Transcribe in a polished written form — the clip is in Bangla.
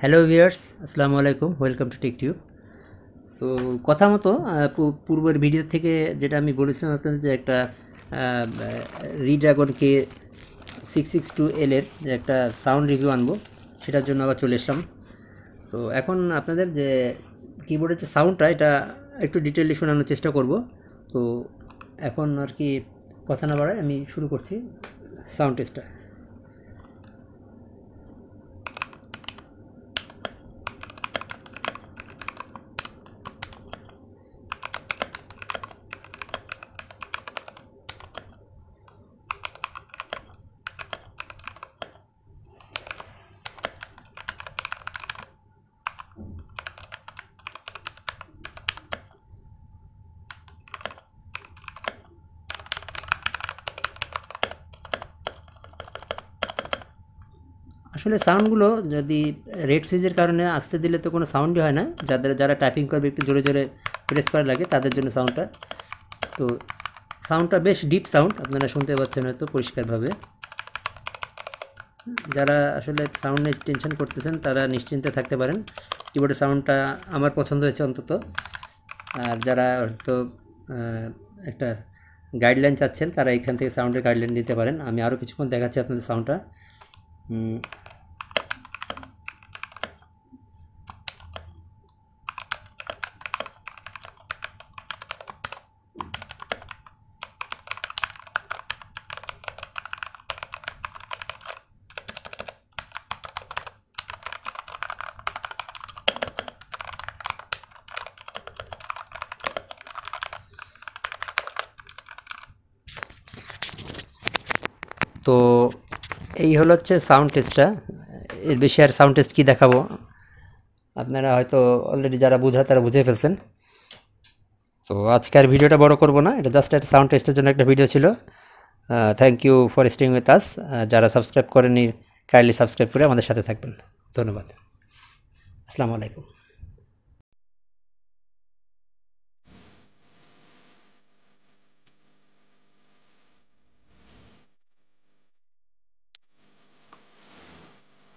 হ্যালো ভিউয়ার্স, আসসালামু আলাইকুম। Welcome to TechTube. তো কথা মতো পূর্বের ভিডিও থেকে যেটা আমি বলেছিলাম আপনাদের যে একটা রিড্রাগন কে 662L এর যে একটা সাউন্ড রিভিউ আনবো, সেটার জন্য আবার চলে এসলাম। তো এখন আপনাদের যে কিবোর্ডের যে সাউন্ডটা, এটা একটু ডিটেইলে শোনানোর চেষ্টা করব। তো এখন আর কি কথা না বাড়ায় আমি শুরু করছি সাউন্ড টেস্টটা। আসলে সাউন্ডগুলো যদি রেড সুইচের কারণে আসতে দিলে তো কোনো সাউন্ডই হয় না। যারা টাইপিং করবে একটু জোরে জোরে প্রেস করা লাগে তাদের জন্য সাউন্ডটা। তো সাউন্ডটা বেশ ডিপ সাউন্ড, আপনারা শুনতে পাচ্ছেন হয়তো পরিষ্কারভাবে। যারা আসলে সাউন্ড নিয়ে টেনশন করতেছেন তারা নিশ্চিন্তে থাকতে পারেন। কিবোর্ডের সাউন্ডটা আমার পছন্দ হয়েছে অন্তত। আর যারা হয়তো একটা গাইডলাইন চাচ্ছেন তারা এখান থেকে সাউন্ডের গাইডলাইন নিতে পারেন। আমি আরও কিছুক্ষণ দেখাচ্ছি আপনাদের সাউন্ডটা। তো এই হচ্ছে সাউন্ড টেস্টটা। এর বেশি আর সাউন্ড টেস্ট কী দেখাবো, আপনারা হয়তো অলরেডি যারা বোঝা তারা বুঝে ফেলছেন। তো আজকে আর ভিডিওটা বড় করব না, এটা জাস্ট একটা সাউন্ড টেস্টের জন্য একটা ভিডিও ছিল। Thank you for staying with us. যারা সাবস্ক্রাইব করেনি কাইন্ডলি সাবস্ক্রাইব করে আমাদের সাথে থাকবেন। ধন্যবাদ। আসসালামু আলাইকুম।